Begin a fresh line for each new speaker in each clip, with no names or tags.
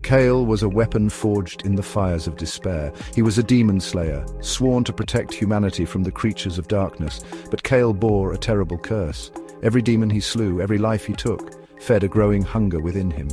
Kale was a weapon forged in the fires of despair. He was a demon slayer, sworn to protect humanity from the creatures of darkness. But Kale bore a terrible curse. Every demon he slew, every life he took, fed a growing hunger within him.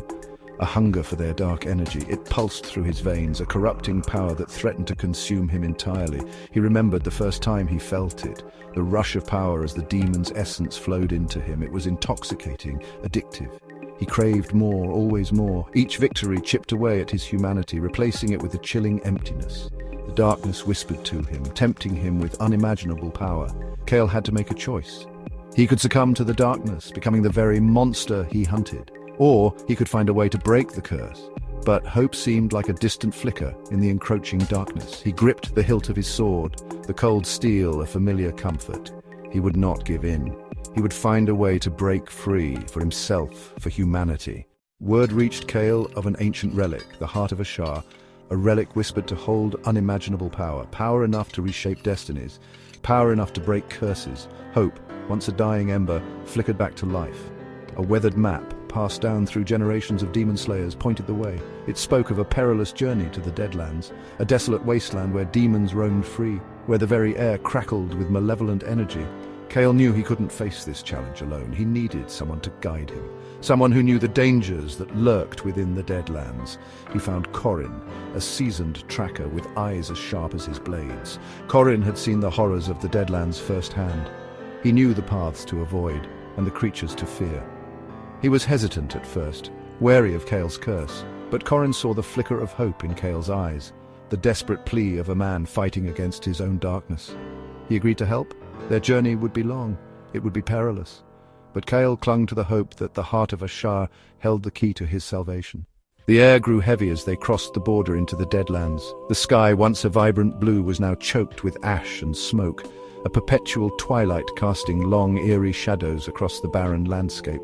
A hunger for their dark energy. It pulsed through his veins, a corrupting power that threatened to consume him entirely. He remembered the first time he felt it, the rush of power as the demon's essence flowed into him. It was intoxicating, addictive. He craved more, always more. Each victory chipped away at his humanity, replacing it with a chilling emptiness. The darkness whispered to him, tempting him with unimaginable power. Kale had to make a choice. He could succumb to the darkness, becoming the very monster he hunted. Or he could find a way to break the curse. But hope seemed like a distant flicker in the encroaching darkness. He gripped the hilt of his sword, the cold steel a familiar comfort. He would not give in. He would find a way to break free, for himself, for humanity. Word reached Kale of an ancient relic, the Heart of Ashar, a relic whispered to hold unimaginable power, power enough to reshape destinies, power enough to break curses. Hope, once a dying ember, flickered back to life. A weathered map, passed down through generations of demon slayers, pointed the way. It spoke of a perilous journey to the Deadlands, a desolate wasteland where demons roamed free, where the very air crackled with malevolent energy. Kale knew he couldn't face this challenge alone. He needed someone to guide him, someone who knew the dangers that lurked within the Deadlands. He found Corin, a seasoned tracker with eyes as sharp as his blades. Corin had seen the horrors of the Deadlands firsthand. He knew the paths to avoid and the creatures to fear. He was hesitant at first, wary of Kale's curse, but Corin saw the flicker of hope in Kale's eyes, the desperate plea of a man fighting against his own darkness. He agreed to help. Their journey would be long, it would be perilous, but Kale clung to the hope that the Heart of Ashar held the key to his salvation. The air grew heavy as they crossed the border into the Deadlands. The sky, once a vibrant blue, was now choked with ash and smoke, a perpetual twilight casting long, eerie shadows across the barren landscape.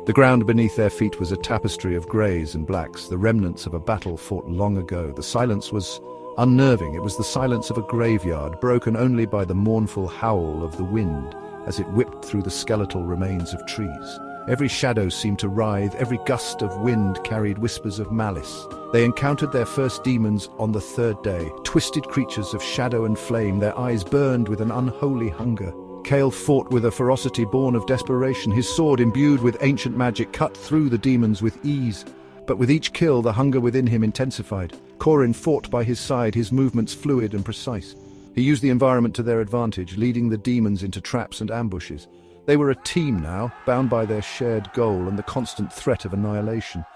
The ground beneath their feet was a tapestry of greys and blacks, the remnants of a battle fought long ago. The silence was unnerving. It was the silence of a graveyard, broken only by the mournful howl of the wind as it whipped through the skeletal remains of trees. Every shadow seemed to writhe, every gust of wind carried whispers of malice. They encountered their first demons on the third day, twisted creatures of shadow and flame, their eyes burned with an unholy hunger. Kale fought with a ferocity born of desperation. His sword, imbued with ancient magic, cut through the demons with ease. But with each kill, the hunger within him intensified. Corin fought by his side, his movements fluid and precise. He used the environment to their advantage, leading the demons into traps and ambushes. They were a team now, bound by their shared goal and the constant threat of annihilation.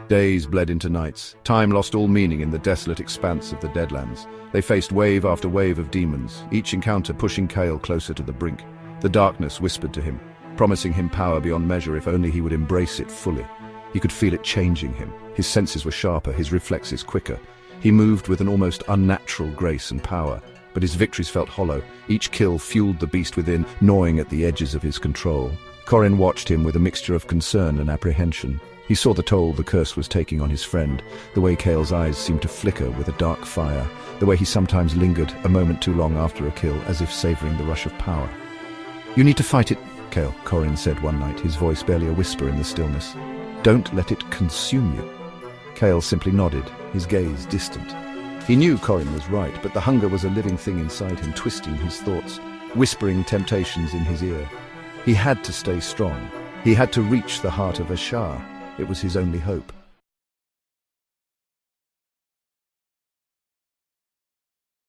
Days bled into nights. Time lost all meaning in the desolate expanse of the Deadlands. They faced wave after wave of demons, each encounter pushing Kale closer to the brink. The darkness whispered to him, promising him power beyond measure if only he would embrace it fully. He could feel it changing him. His senses were sharper, his reflexes quicker. He moved with an almost unnatural grace and power, but his victories felt hollow. Each kill fueled the beast within, gnawing at the edges of his control. Corin watched him with a mixture of concern and apprehension. He saw the toll the curse was taking on his friend, the way Kale's eyes seemed to flicker with a dark fire, the way he sometimes lingered a moment too long after a kill, as if savoring the rush of power. "You need to fight it, Kale," Corin said one night, his voice barely a whisper in the stillness. "Don't let it consume you." Kale simply nodded, his gaze distant. He knew Corin was right, but the hunger was a living thing inside him, twisting his thoughts, whispering temptations in his ear. He had to stay strong. He had to reach the Heart of Ashar. It was his only hope.